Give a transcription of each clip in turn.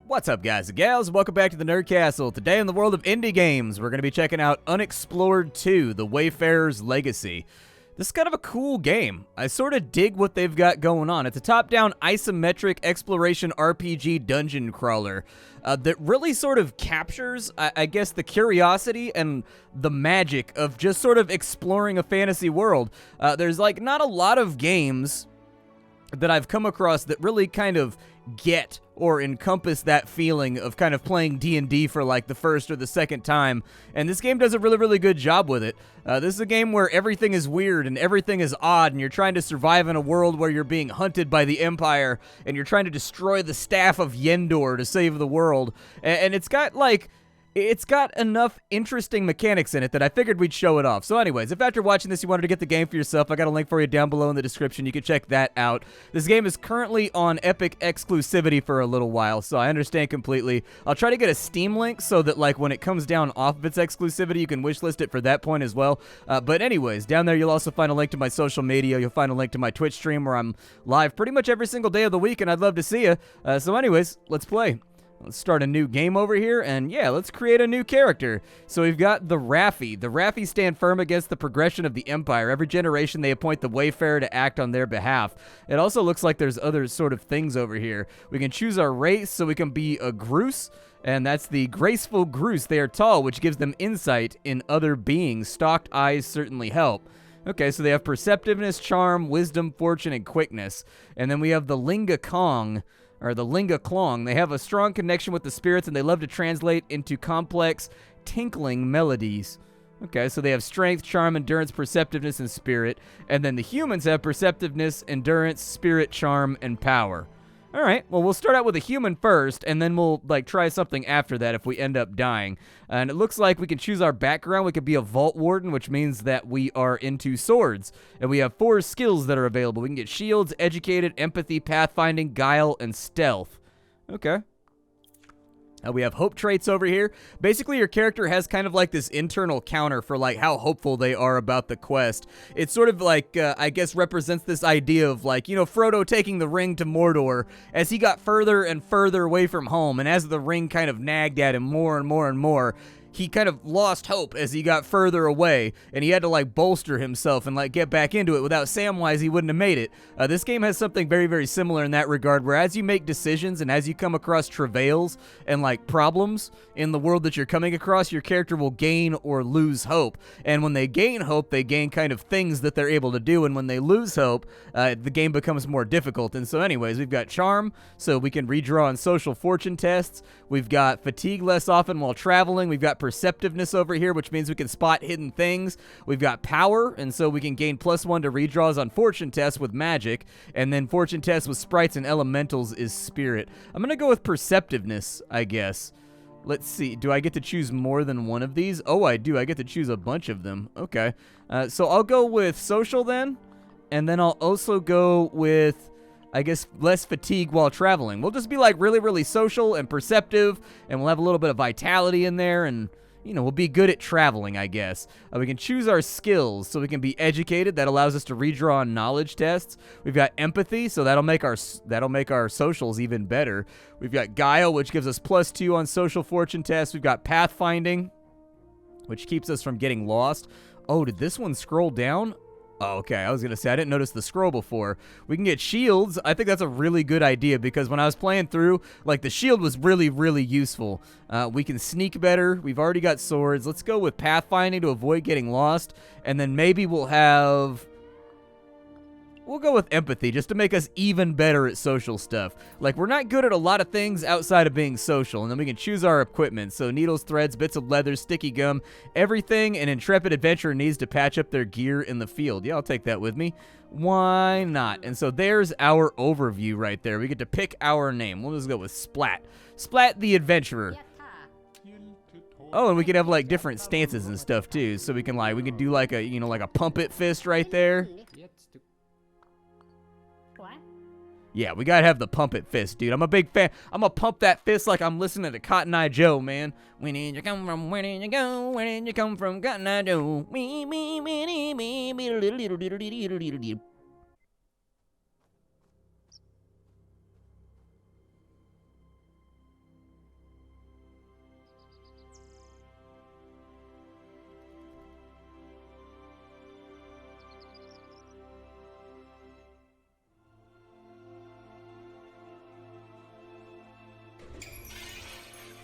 What's up, guys and gals? Welcome back to the Nerd Castle. Today in the world of indie games, we're going to be checking out Unexplored 2, The Wayfarer's Legacy. This is kind of a cool game. I sort of dig what they've got going on. It's a top-down isometric exploration RPG dungeon crawler that really sort of captures, I guess, the curiosity and the magic of just sort of exploring a fantasy world. There's like not a lot of games that I've come across that really kind of get or encompass that feeling of kind of playing D&D for like the first or the second time, and this game does a really good job with it. This is a game where everything is weird and everything is odd, and you're trying to survive in a world where you're being hunted by the Empire, and you're trying to destroy the staff of Yendor to save the world, and it's got like... It's got enough interesting mechanics in it that I figured we'd show it off. So anyways, if after watching this you wanted to get the game for yourself, I got a link for you down below in the description. You can check that out. This game is currently on Epic exclusivity for a little while, so I understand completely. I'll try to get a Steam link so that like when it comes down off of its exclusivity, you can wishlist it for that point as well. But anyways, down there you'll also find a link to my social media. You'll find a link to my Twitch stream where I'm live pretty much every single day of the week, and I'd love to see you. So anyways, let's play. Let's start a new game over here, and yeah, let's create a new character. So we've got the Raffi. The Raffi stand firm against the progression of the Empire. Every generation, they appoint the Wayfarer to act on their behalf. It also looks like there's other sort of things over here. We can choose our race, so we can be a Groose, and that's the graceful Groose. They are tall, which gives them insight in other beings. Stalked eyes certainly help. Okay, so they have perceptiveness, charm, wisdom, fortune, and quickness. And then we have the Linga Kong, or the Linga Klong. They have a strong connection with the spirits, and they love to translate into complex, tinkling melodies. Okay, so they have strength, charm, endurance, perceptiveness, and spirit. And then the humans have perceptiveness, endurance, spirit, charm, and power. All right, well, we'll start out with a human first, and then we'll like try something after that if we end up dying. And it looks like we can choose our background. We could be a Vault Warden, which means that we are into swords. And we have 4 skills that are available. We can get shields, educated, empathy, pathfinding, guile, and stealth. Okay. We have hope traits over here. Basically, your character has kind of like this internal counter for like how hopeful they are about the quest. It sort of like, I guess, represents this idea of like, you know, Frodo taking the ring to Mordor as he got further and further away from home. And as the ring kind of nagged at him more and more and more, he kind of lost hope as he got further away, and he had to like bolster himself and like get back into it. Without Samwise, he wouldn't have made it. This game has something very similar in that regard, where as you make decisions and as you come across travails and like problems in the world that you're coming across, your character will gain or lose hope. And when they gain hope, they gain kind of things that they're able to do, and when they lose hope, the game becomes more difficult. And so anyways, we've got charm, so we can redraw on social fortune tests. We've got fatigue less often while traveling. We've got perceptiveness over here, which means we can spot hidden things. We've got power, and so we can gain +1 to redraws on fortune tests with magic, and then fortune tests with sprites and elementals is spirit. I'm gonna go with perceptiveness, I guess. Let's see, do I get to choose more than one of these? Oh, I do. I get to choose a bunch of them. Okay. So I'll go with social then, and then I'll also go with, I guess, less fatigue while traveling. We'll just be like really social and perceptive, and we'll have a little bit of vitality in there, and you know, we'll be good at traveling, I guess. We can choose our skills, so we can be educated. That allows us to redraw on knowledge tests. We've got empathy, so that'll make our socials even better. We've got guile, which gives us +2 on social fortune tests. We've got pathfinding, which keeps us from getting lost. Oh, did this one scroll down? Oh, okay, I was going to say, I didn't notice the scroll before. We can get shields. I think that's a really good idea, because when I was playing through, like, the shield was really useful. We can sneak better. We've already got swords. Let's go with pathfinding to avoid getting lost, and then maybe we'll go with empathy, just to make us even better at social stuff. Like, we're not good at a lot of things outside of being social, and then we can choose our equipment. So needles, threads, bits of leather, sticky gum, everything an intrepid adventurer needs to patch up their gear in the field. Yeah, I'll take that with me. Why not? And so there's our overview right there. We get to pick our name. We'll just go with Splat. Splat the Adventurer. Oh, and we can have like different stances and stuff too. So we can do like a, you know, like a pump it fist right there. Yeah, we gotta have the pump it fist, dude. I'm a big fan. I'm gonna pump that fist like I'm listening to Cotton Eye Joe, man. Where did you come from? Where did you go? Where did you come from, Cotton Eye Joe?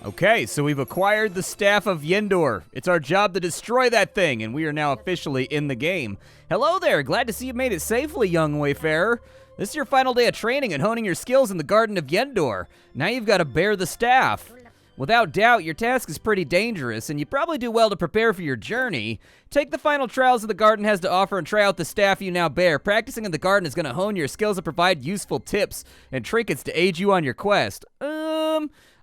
Okay, so we've acquired the Staff of Yendor. It's our job to destroy that thing, and we are now officially in the game. Hello there, glad to see you made it safely, young Wayfarer. This is your final day of training and honing your skills in the Garden of Yendor. Now you've got to bear the staff. Without doubt, your task is pretty dangerous, and you probably do well to prepare for your journey. Take the final trials that the garden has to offer and try out the staff you now bear. Practicing in the garden is going to hone your skills and provide useful tips and trinkets to aid you on your quest.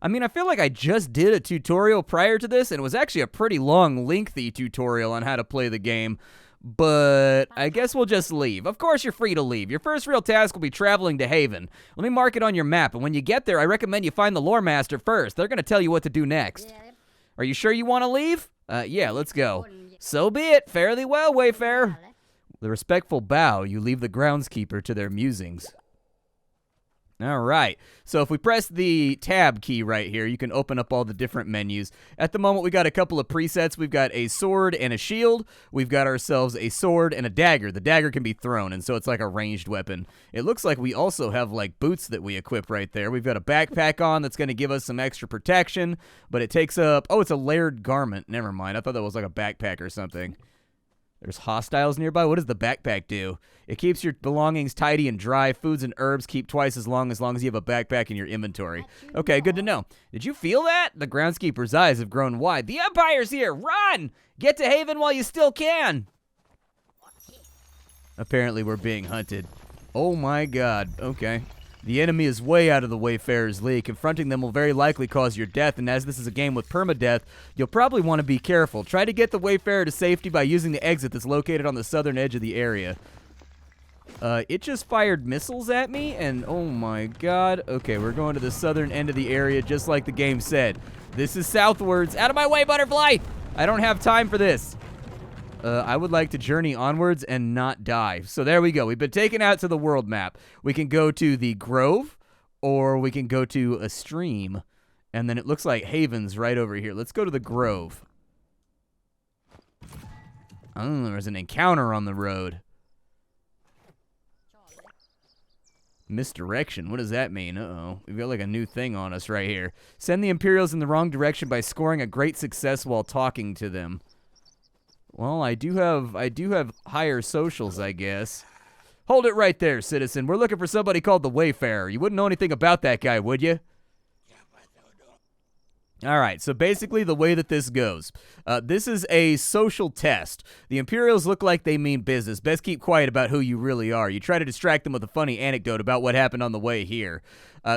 I mean, I feel like I just did a tutorial prior to this, and it was actually a pretty long, lengthy tutorial on how to play the game. But I guess we'll just leave. Of course you're free to leave. Your first real task will be traveling to Haven. Let me mark it on your map, and when you get there, I recommend you find the Lore Master first. They're going to tell you what to do next. Are you sure you want to leave? Yeah, let's go. So be it. Fare thee well, Wayfarer. With a respectful bow, you leave the groundskeeper to their musings. All right, so if we press the tab key right here, you can open up all the different menus. At the moment, we got a couple of presets. We've got a sword and a shield. We've got ourselves a sword and a dagger. The dagger can be thrown, and so it's like a ranged weapon. It looks like we also have like boots that we equip right there. We've got a backpack on that's going to give us some extra protection, but it takes up, oh, it's a layered garment. Never mind, I thought that was like a backpack or something. There's hostiles nearby. What does the backpack do? It keeps your belongings tidy and dry. Foods and herbs keep twice as long as you have a backpack in your inventory. Okay, good to know. Did you feel that? The groundskeeper's eyes have grown wide. The Empire's here! Run! Get to Haven while you still can! Apparently we're being hunted. Oh my god. Okay. The enemy is way out of the Wayfarer's league. Confronting them will very likely cause your death, and as this is a game with permadeath, you'll probably want to be careful. Try to get the Wayfarer to safety by using the exit that's located on the southern edge of the area. It just fired missiles at me, and oh my god. Okay, we're going to the southern end of the area just like the game said. This is southwards. Out of my way, butterfly! I don't have time for this. I would like to journey onwards and not die. So there we go. We've been taken out to the world map. We can go to the Grove, or we can go to a stream. And then it looks like Haven's right over here. Let's go to the Grove. Oh, there's an encounter on the road. Misdirection. What does that mean? Uh-oh. We've got like a new thing on us right here. Send the Imperials in the wrong direction by scoring a great success while talking to them. Well, I do have higher socials, I guess. Hold it right there, citizen. We're looking for somebody called the Wayfarer. You wouldn't know anything about that guy, would you? All right, so basically the way that this goes, this is a social test. The Imperials look like they mean business. Best keep quiet about who you really are. You try to distract them with a funny anecdote about what happened on the way here.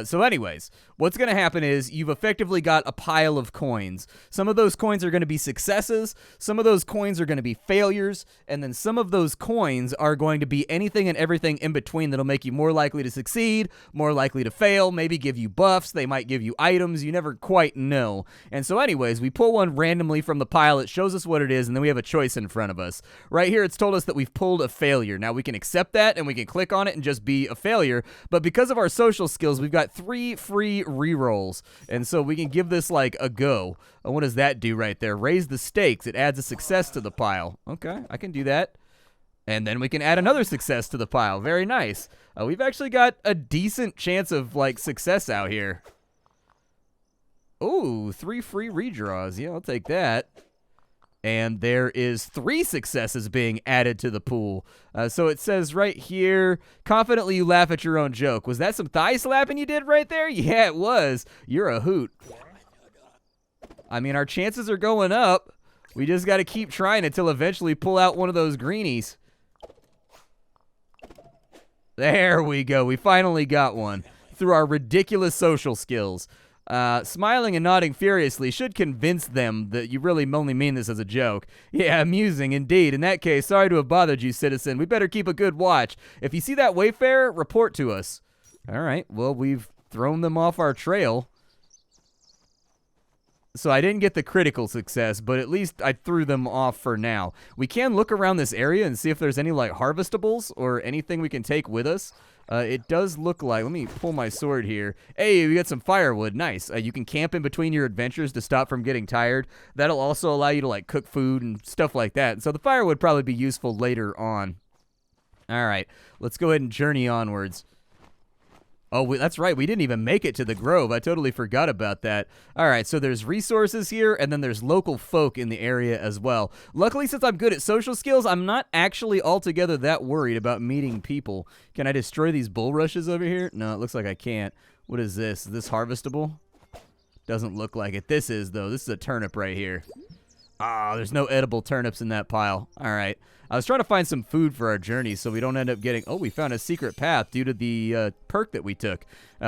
So anyways, what's going to happen is you've effectively got a pile of coins. Some of those coins are going to be successes, some of those coins are going to be failures, and then some of those coins are going to be anything and everything in between that'll make you more likely to succeed, more likely to fail, maybe give you buffs, they might give you items, you never quite know. And so anyways, we pull one randomly from the pile, it shows us what it is, and then we have a choice in front of us. Right here, it's told us that we've pulled a failure. Now we can accept that, and we can click on it and just be a failure, but because of our social skills, we've got 3 free rerolls, and so we can give this like a go. What does that do right there? Raise the stakes. It adds a success to the pile. Okay, I can do that. And then we can add another success to the pile. Very nice. We've actually got a decent chance of like success out here. Ooh, 3 free redraws. Yeah, I'll take that. And there is 3 successes being added to the pool. So it says right here, confidently you laugh at your own joke. Was that some thigh slapping you did right there? Yeah, it was. You're a hoot. I mean, our chances are going up. We just got to keep trying until eventually pull out one of those greenies. There we go. We finally got one through our ridiculous social skills. Smiling and nodding furiously should convince them that you really only mean this as a joke. Yeah, amusing indeed. In that case, sorry to have bothered you, citizen. We better keep a good watch. If you see that Wayfarer, report to us. All right, well, we've thrown them off our trail. So I didn't get the critical success, but at least I threw them off for now. We can look around this area and see if there's any like harvestables or anything we can take with us. It does look like, let me pull my sword here. Hey, we got some firewood, nice. You can camp in between your adventures to stop from getting tired. That'll also allow you to like cook food and stuff like that. So the fire would probably be useful later on. All right, let's go ahead and journey onwards. Oh, that's right. We didn't even make it to the grove. I totally forgot about that. All right, so there's resources here, and then there's local folk in the area as well. Luckily, since I'm good at social skills, I'm not actually altogether that worried about meeting people. Can I destroy these bulrushes over here? No, it looks like I can't. What is this? Is this harvestable? Doesn't look like it. This is, though. This is a turnip right here. Ah, there's no edible turnips in that pile. All right. I was trying to find some food for our journey so we don't end up getting... Oh, we found a secret path due to the perk that we took.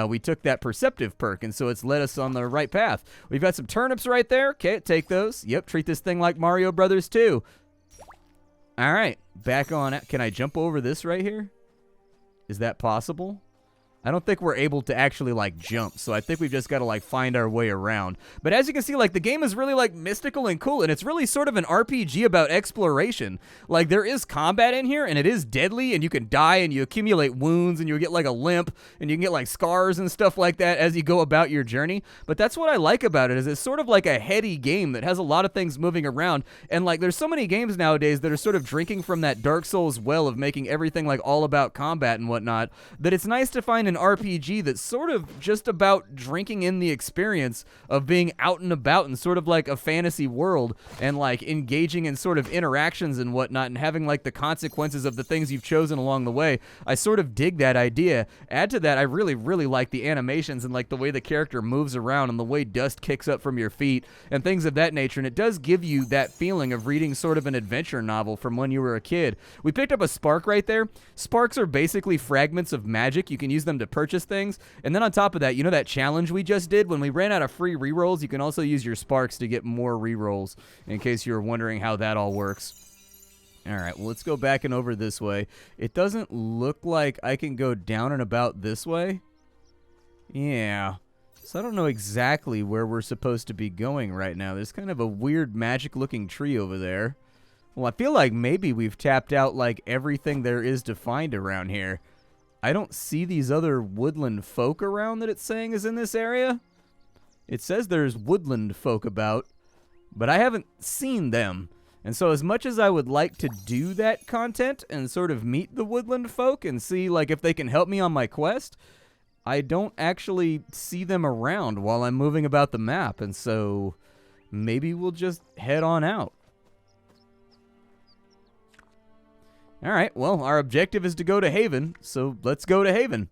We took that perceptive perk, and so it's led us on the right path. We've got some turnips right there. Okay, take those. Yep, treat this thing like Mario Brothers 2. All right, back on... Can I jump over this right here? Is that possible? I don't think we're able to actually, like, jump, so I think we've just got to, like, find our way around. But as you can see, like, the game is really, like, mystical and cool, and it's really sort of an RPG about exploration. Like, there is combat in here, and it is deadly, and you can die, and you accumulate wounds, and you get, like, a limp, and you can get, like, scars and stuff like that as you go about your journey. But that's what I like about it, is it's sort of like a heady game that has a lot of things moving around, and, like, there's so many games nowadays that are sort of drinking from that Dark Souls well of making everything, like, all about combat and whatnot, that it's nice to find an RPG that's sort of just about drinking in the experience of being out and about in sort of like a fantasy world and like engaging in sort of interactions and whatnot and having like the consequences of the things you've chosen along the way. I sort of dig that idea. Add to that, I really, really like the animations and like the way the character moves around and the way dust kicks up from your feet and things of that nature. And it does give you that feeling of reading sort of an adventure novel from when you were a kid. We picked up a spark right there. Sparks are basically fragments of magic. You can use them to purchase things. And then on top of that, you know that challenge we just did? When we ran out of free rerolls, you can also use your sparks to get more rerolls, in case you're wondering how that all works. All right, well, let's go back and over this way. It doesn't look like I can go down and about this way. Yeah. So I don't know exactly where we're supposed to be going right now. There's kind of a weird magic-looking tree over there. Well, I feel like maybe we've tapped out, like, everything there is to find around here. I don't see these other woodland folk around that it's saying is in this area. It says there's woodland folk about, but I haven't seen them. And so as much as I would like to do that content and sort of meet the woodland folk and see like if they can help me on my quest, I don't actually see them around while I'm moving about the map. And so maybe we'll just head on out. All right, well, our objective is to go to Haven, so let's go to Haven.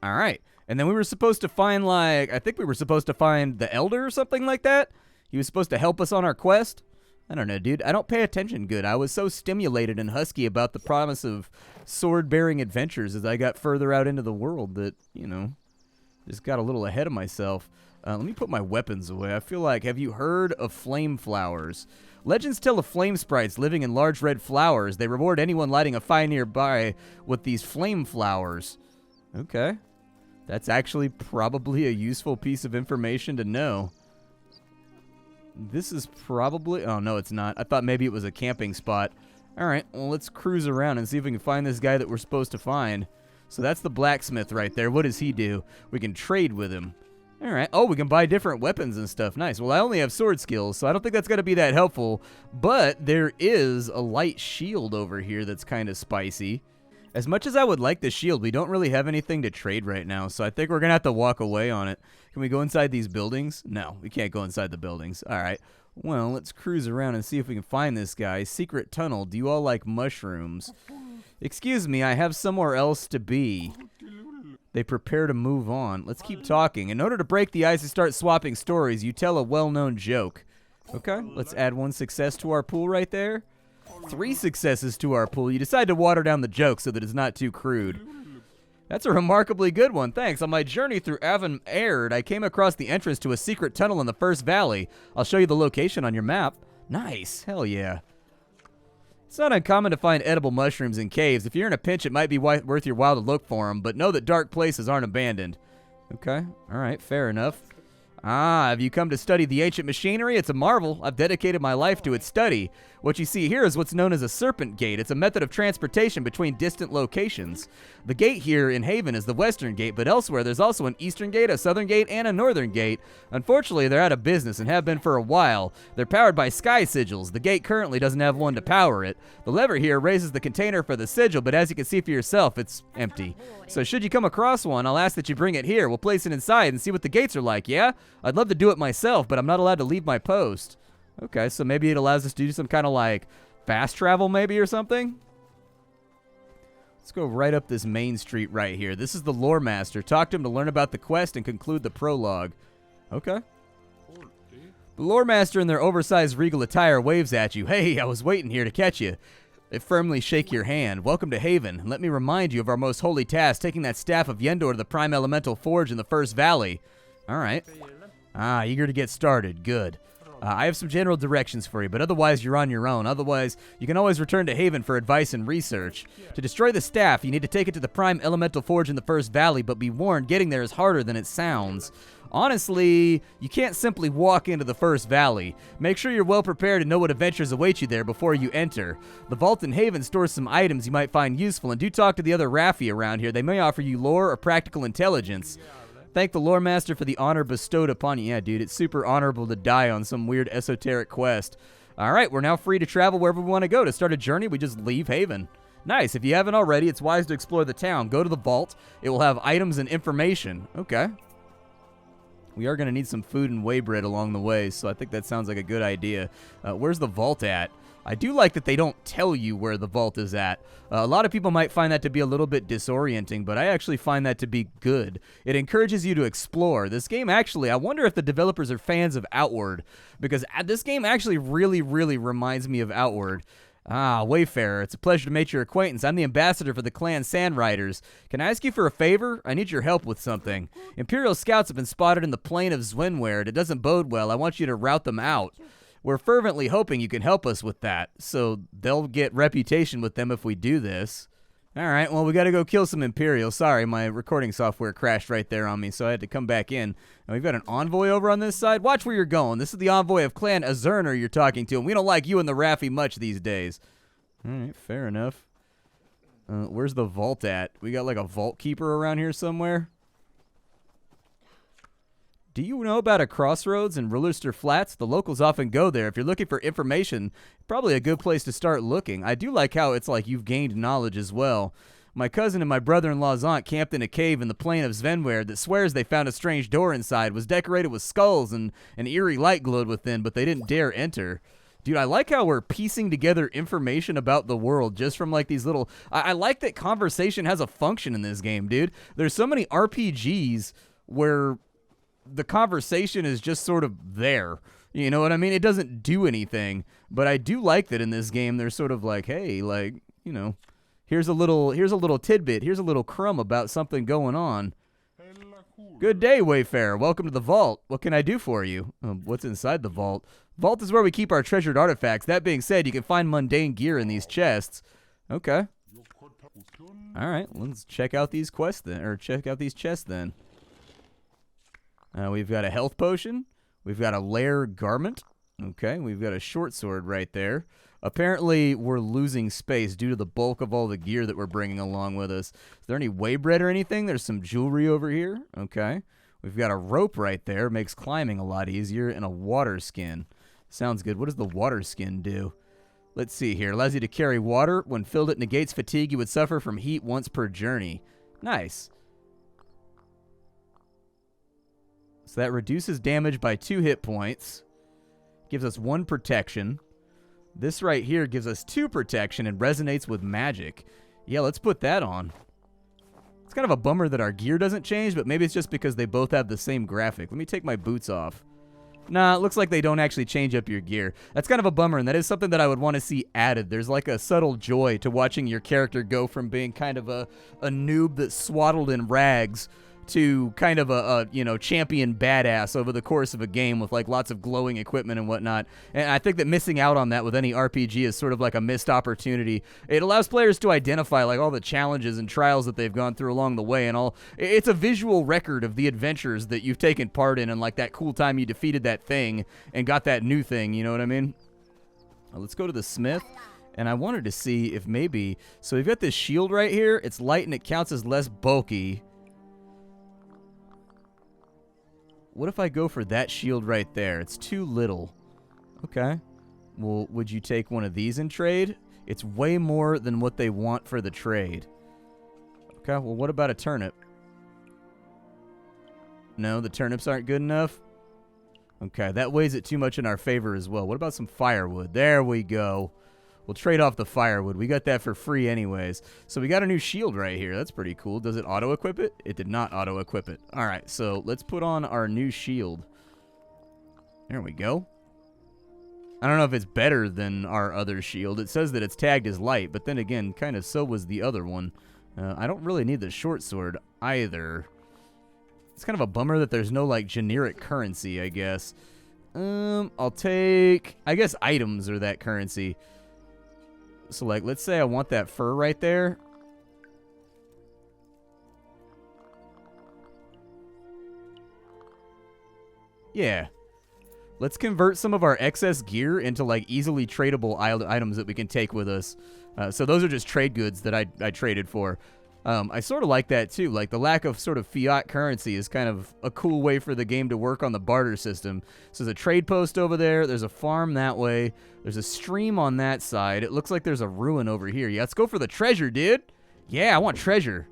All right, and then we were supposed to find, like, I think we were supposed to find the Elder or something like that. He was supposed to help us on our quest. I don't know, dude. I don't pay attention good. I was so stimulated and husky about the promise of sword-bearing adventures as I got further out into the world that, you know, just got a little ahead of myself. Let me put my weapons away. I feel like, have you heard of flame flowers? Legends tell of flame sprites living in large red flowers. They reward anyone lighting a fire nearby with these flame flowers. Okay. That's actually probably a useful piece of information to know. This is probably... Oh, no, it's not. I thought maybe it was a camping spot. All right, well, let's cruise around and see if we can find this guy that we're supposed to find. So that's the blacksmith right there. What does he do? We can trade with him. All right. Oh, we can buy different weapons and stuff. Nice. Well, I only have sword skills, so I don't think that's going to be that helpful. But there is a light shield over here that's kind of spicy. As much as I would like the shield, we don't really have anything to trade right now, so I think we're going to have to walk away on it. Can we go inside these buildings? No, we can't go inside the buildings. All right. Well, let's cruise around and see if we can find this guy. Secret tunnel. Do you all like mushrooms? Excuse me, I have somewhere else to be. They prepare to move on. Let's keep talking. In order to break the ice and start swapping stories, you tell a well-known joke. Okay, let's add 1 success to our pool right there. 3 successes to our pool. You decide to water down the joke so that it's not too crude. That's a remarkably good one, thanks. On my journey through Avon-Aird, I came across the entrance to a secret tunnel in the first valley. I'll show you the location on your map. Nice, hell yeah. It's not uncommon to find edible mushrooms in caves. If you're in a pinch, it might be worth your while to look for them, but know that dark places aren't abandoned. Okay, all right, fair enough. Ah, have you come to study the ancient machinery? It's a marvel. I've dedicated my life to its study. What you see here is what's known as a serpent gate. It's a method of transportation between distant locations. The gate here in Haven is the western gate, but elsewhere there's also an eastern gate, a southern gate, and a northern gate. Unfortunately, they're out of business and have been for a while. They're powered by sky sigils. The gate currently doesn't have one to power it. The lever here raises the container for the sigil, but as you can see for yourself, it's empty. So should you come across one, I'll ask that you bring it here. We'll place it inside and see what the gates are like, yeah? I'd love to do it myself, but I'm not allowed to leave my post. Okay, so maybe it allows us to do some kind of like fast travel maybe or something? Let's go right up this main street right here. This is the Lore Master. Talk to him to learn about the quest and conclude the prologue. Okay. The Lore Master in their oversized regal attire waves at you. Hey, I was waiting here to catch you. They firmly shake your hand. Welcome to Haven. Let me remind you of our most holy task, taking that staff of Yendor to the Prime Elemental Forge in the First Valley. All right. Ah, eager to get started. Good. I have some general directions for you, but otherwise you're on your own. Otherwise, you can always return to Haven for advice and research. To destroy the staff, you need to take it to the Prime Elemental Forge in the First Valley, but be warned, getting there is harder than it sounds. Honestly, you can't simply walk into the First Valley. Make sure you're well prepared and know what adventures await you there before you enter. The Vault in Haven stores some items you might find useful, and do talk to the other Raffi around here. They may offer you lore or practical intelligence. Thank the Lore Master for the honor bestowed upon you. Yeah, dude, it's super honorable to die on some weird esoteric quest. All right, we're now free to travel wherever we want to go. To start a journey, we just leave Haven. Nice. If you haven't already, it's wise to explore the town. Go to the vault. It will have items and information. Okay. We are going to need some food and whey bread along the way, so I think that sounds like a good idea. Where's the vault at? I do like that they don't tell you where the vault is at. A lot of people might find that to be a little bit disorienting, but I actually find that to be good. It encourages you to explore. This game actually, I wonder if the developers are fans of Outward, because this game actually really reminds me of Outward. Ah, Wayfarer, it's a pleasure to make your acquaintance. I'm the ambassador for the clan Sandriders. Can I ask you for a favor? I need your help with something. Imperial scouts have been spotted in the plain of Zwinwerd. It doesn't bode well. I want you to rout them out. We're fervently hoping you can help us with that, so they'll get reputation with them if we do this. All right, well, we got to go kill some Imperial. Sorry, my recording software crashed right there on me, so I had to come back in. And we've got an envoy over on this side. Watch where you're going. This is the envoy of Clan Azurner you're talking to, and we don't like you and the Raffi much these days. All right, fair enough. Where's the vault at? We got like a vault keeper around here somewhere? Do you know about a crossroads in Rullerster Flats? The locals often go there. If you're looking for information, probably a good place to start looking. I do like how it's like you've gained knowledge as well. My cousin and my brother-in-law's aunt camped in a cave in the plain of Svenwerd that swears they found a strange door inside. It was decorated with skulls and an eerie light glowed within, but they didn't dare enter. Dude, I like how we're piecing together information about the world just from like these little... I like that conversation has a function in this game, dude. There's so many RPGs where the conversation is just sort of there. You know what I mean? It doesn't do anything, but I do like that in this game they're sort of like, hey, like, you know, here's a little tidbit, here's a little crumb about something going on. Good day, Wayfarer. Welcome to the vault. What can I do for you? What's inside the vault? Vault is where we keep our treasured artifacts. That being said, you can find mundane gear in these chests. Okay. All right, let's check out these quests then, or check out these chests then. We've got a health potion. We've got a lair garment. Okay, we've got a short sword right there. Apparently, we're losing space due to the bulk of all the gear that we're bringing along with us. Is there any whey bread or anything? There's some jewelry over here. Okay. We've got a rope right there. Makes climbing a lot easier. And a water skin. Sounds good. What does the water skin do? Let's see here. Allows you to carry water. When filled, it negates fatigue. You would suffer from heat once per journey. Nice. So that reduces damage by 2 hit points. Gives us 1 protection. This right here gives us 2 protection and resonates with magic. Yeah, let's put that on. It's kind of a bummer that our gear doesn't change, but maybe it's just because they both have the same graphic. Let me take my boots off. Nah, it looks like they don't actually change up your gear. That's kind of a bummer, and that is something that I would want to see added. There's like a subtle joy to watching your character go from being kind of a noob that's swaddled in rags to kind of a you know, champion badass over the course of a game with like lots of glowing equipment and whatnot. And I think that missing out on that with any RPG is sort of like a missed opportunity. It allows players to identify like all the challenges and trials that they've gone through along the way, and all. It's a visual record of the adventures that you've taken part in, and like that cool time you defeated that thing and got that new thing. You know what I mean? Let's go to the smith. And I wanted to see if maybe, so we've got this shield right here. It's light and it counts as less bulky. What if I go for that shield right there? It's too little. Okay. Well, would you take one of these in trade? It's way more than what they want for the trade. Okay, well, what about a turnip? No, the turnips aren't good enough? Okay, that weighs it too much in our favor as well. What about some firewood? There we go. We'll trade off the firewood. We got that for free anyways. So we got a new shield right here. That's pretty cool. Does it auto-equip it? It did not auto-equip it. All right, so let's put on our new shield. There we go. I don't know if it's better than our other shield. It says that it's tagged as light, but then again, kind of so was the other one. I don't really need the short sword either. It's kind of a bummer that there's no, like, generic currency, I guess. I'll take... I guess items are that currency. So, like, let's say I want that fur right there. Yeah. Let's convert some of our excess gear into, like, easily tradable items that we can take with us. So those are just trade goods that I traded for. I sort of like that, too. Like, the lack of sort of fiat currency is kind of a cool way for the game to work on the barter system. So there's a trade post over there. There's a farm that way. There's a stream on that side. It looks like there's a ruin over here. Yeah, let's go for the treasure, dude. Yeah, I want treasure.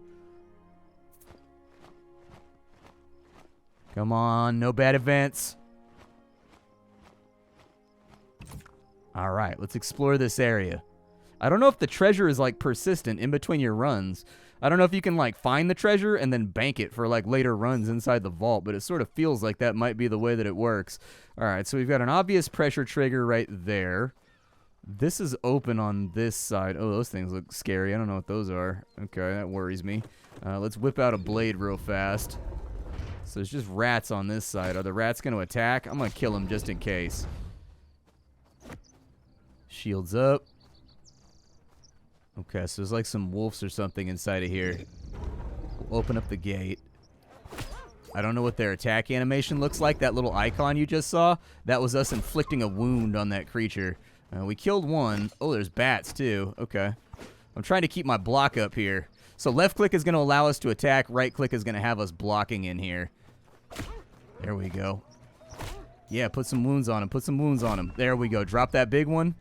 Come on, no bad events. All right, let's explore this area. I don't know if the treasure is, like, persistent in between your runs. I don't know if you can, like, find the treasure and then bank it for, like, later runs inside the vault, but it sort of feels like that might be the way that it works. All right, so we've got an obvious pressure trigger right there. This is open on this side. Oh, those things look scary. I don't know what those are. Okay, that worries me. Let's whip out a blade real fast. So there's just rats on this side. Are the rats going to attack? I'm going to kill them just in case. Shields up. Okay, so there's like some wolves or something inside of here. We'll open up the gate. I don't know what their attack animation looks like. That little icon you just saw, that was us inflicting a wound on that creature. We killed one. Oh, there's bats too. Okay. I'm trying to keep my block up here. So left click is going to allow us to attack. Right click is going to have us blocking in here. There we go. Yeah, put some wounds on him. Put some wounds on him. There we go. Drop that big one.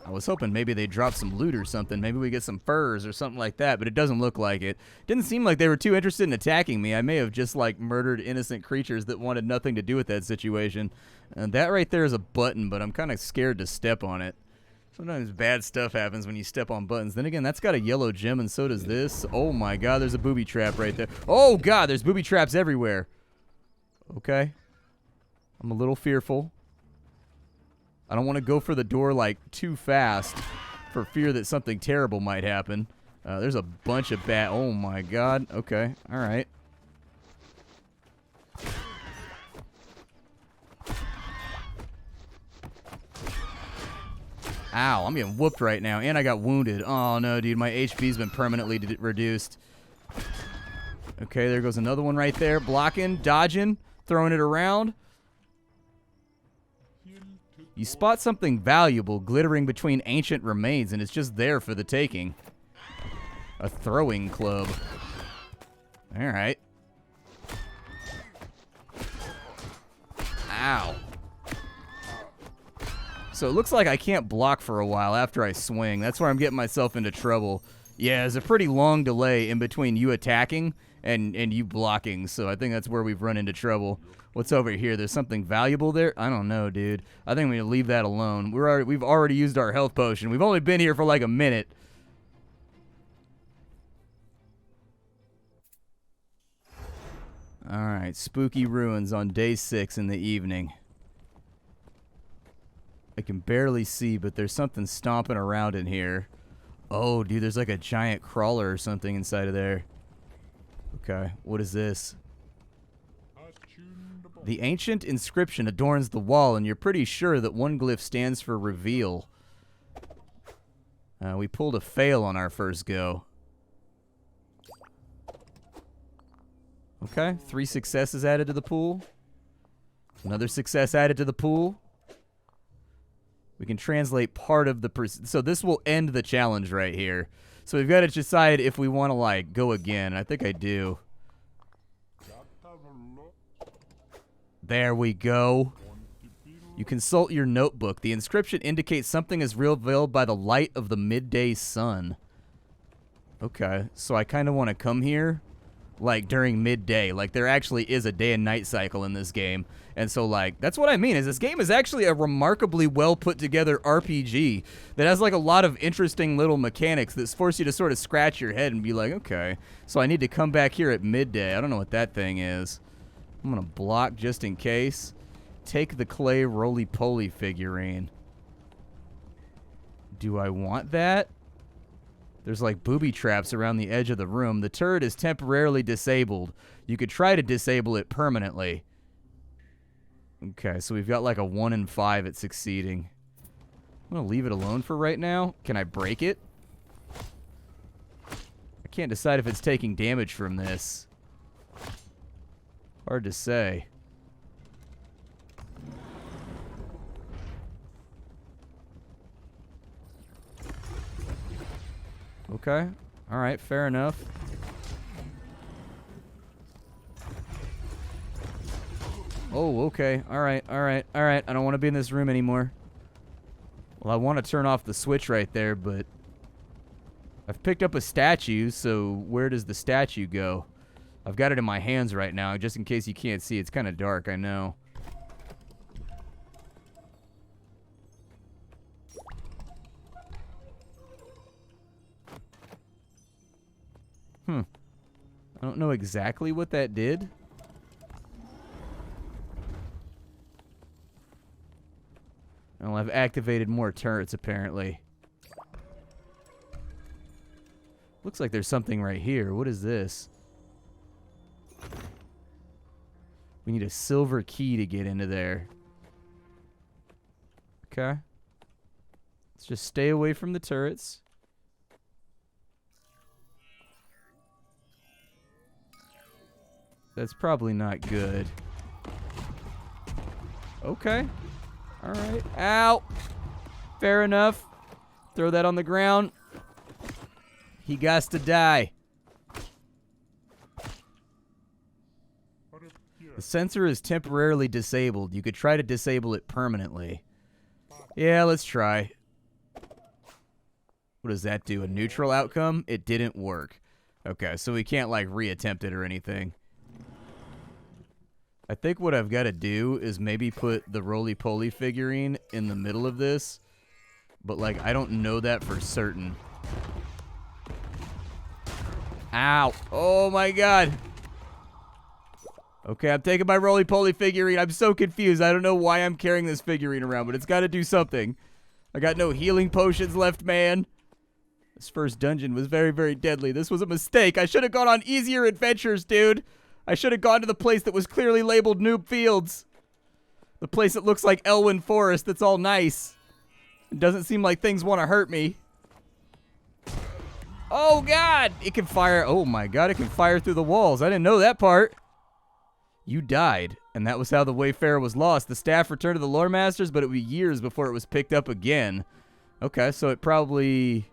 I was hoping maybe they'd drop some loot or something. Maybe we get some furs or something like that, but it doesn't look like it. Didn't seem like they were too interested in attacking me. I may have just, like, murdered innocent creatures that wanted nothing to do with that situation. And that right there is a button, but I'm kind of scared to step on it. Sometimes bad stuff happens when you step on buttons. Then again, that's got a yellow gem, and so does this. Oh, my God, there's a booby trap right there. Oh, God, there's booby traps everywhere. Okay. I'm a little fearful. I don't want to go for the door, like, too fast for fear that something terrible might happen. There's a bunch of bat. Oh, my God. Okay. All right. Ow, I'm getting whooped right now, and I got wounded. Oh, no, dude. My HP's been permanently reduced. Okay, there goes another one right there. Blocking, dodging, throwing it around. You spot something valuable glittering between ancient remains, and it's just there for the taking. A throwing club. All right. Ow. So it looks like I can't block for a while after I swing. That's where I'm getting myself into trouble. Yeah, there's a pretty long delay in between you attacking and you blocking, so I think that's where we've run into trouble. What's over here? There's something valuable there? I don't know, dude. I think we need to leave that alone. We've already used our health potion. We've only been here for like a minute. All right, spooky ruins on day 6 in the evening. I can barely see, but there's something stomping around in here. Oh, dude, there's like a giant crawler or something inside of there. Okay, what is this? The ancient inscription adorns the wall, and you're pretty sure that one glyph stands for reveal. We pulled a fail on our first go. Okay, 3 successes added to the pool. Another success added to the pool. We can translate part of the... So this will end the challenge right here. So we've got to decide if we want to, like, go again. I think I do. There we go. You consult your notebook. The inscription indicates something is revealed by the light of the midday sun. Okay, so I kind of want to come here, like, during midday. Like, there actually is a day and night cycle in this game. And so, like, that's what I mean, is this game is actually a remarkably well put together RPG that has, like, a lot of interesting little mechanics that force you to sort of scratch your head and be like, okay, so I need to come back here at midday. I don't know what that thing is. I'm going to block just in case. Take the clay roly-poly figurine. Do I want that? There's like booby traps around the edge of the room. The turret is temporarily disabled. You could try to disable it permanently. Okay, so we've got like a 1 in 5 at succeeding. I'm going to leave it alone for right now. Can I break it? I can't decide if it's taking damage from this. Hard to say. Okay. All right, fair enough. Oh, okay. All right, all right, all right. I don't want to be in this room anymore. Well, I want to turn off the switch right there, but I've picked up a statue, so where does the statue go? I've got it in my hands right now, just in case you can't see. It's kind of dark, I know. I don't know exactly what that did. Well, I've activated more turrets, apparently. Looks like there's something right here. What is this? We need a silver key to get into there. Okay. Let's just stay away from the turrets. That's probably not good. Okay. All right. Ow. Fair enough. Throw that on the ground. He gots to die. The sensor is temporarily disabled. You could try to disable it permanently. Yeah, let's try. What does that do? A neutral outcome? It didn't work. Okay, so we can't, like, reattempt it or anything. I think what I've got to do is maybe put the roly-poly figurine in the middle of this. But, like, I don't know that for certain. Ow. Oh, my God. Okay, I'm taking my roly-poly figurine. I'm so confused. I don't know why I'm carrying this figurine around, but it's got to do something. I got no healing potions left, man. This first dungeon was very, very deadly. This was a mistake. I should have gone on easier adventures, dude. I should have gone to the place that was clearly labeled Noob Fields. The place that looks like Elwyn Forest that's all nice. It doesn't seem like things want to hurt me. Oh, God. It can fire. Oh, my God. It can fire through the walls. I didn't know that part. You died, and that was how the Wayfarer was lost. The staff returned to the Lore Masters, but it would be years before it was picked up again. Okay, so it probably...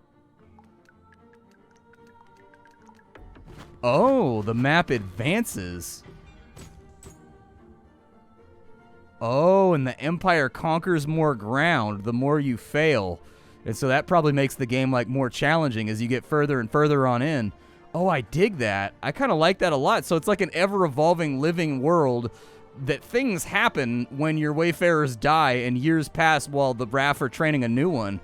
Oh, the map advances. Oh, and the Empire conquers more ground the more you fail. And so that probably makes the game, like, more challenging as you get further and further on in. Oh, I dig that. I kind of like that a lot. So it's like an ever-evolving living world that things happen when your Wayfarers die and years pass while the RAF are training a new one.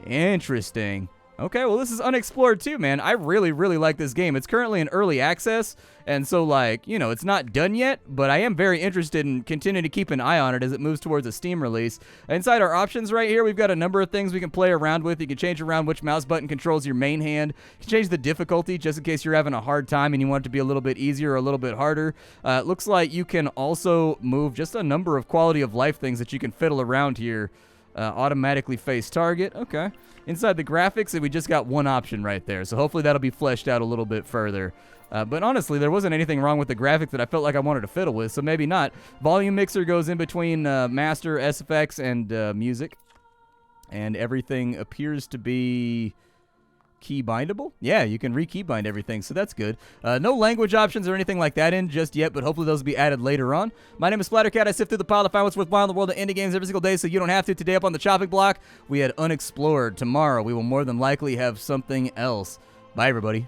Interesting. Okay, well, this is Unexplored too, man. I really, really like this game. It's currently in early access, and so, like, you know, it's not done yet, but I am very interested in continuing to keep an eye on it as it moves towards a Steam release. Inside our options right here, we've got a number of things we can play around with. You can change around which mouse button controls your main hand. You can change the difficulty just in case you're having a hard time and you want it to be a little bit easier or a little bit harder. It looks like you can also move just a number of quality of life things that you can fiddle around here. Automatically face target. Okay. Inside the graphics, we just got one option right there, so hopefully that'll be fleshed out a little bit further. But honestly, there wasn't anything wrong with the graphics that I felt like I wanted to fiddle with, so maybe not. Volume mixer goes in between master, SFX, and music. And everything appears to be key bindable. Yeah, you can re-key bind everything, so that's good. No language options or anything like that in just yet, but hopefully those will be added later on. My name is Splattercat. I sift through the pile to find what's worthwhile in the world of indie games every single day, so you don't have to. Today up on the chopping block, we had Unexplored. Tomorrow, we will more than likely have something else. Bye, everybody.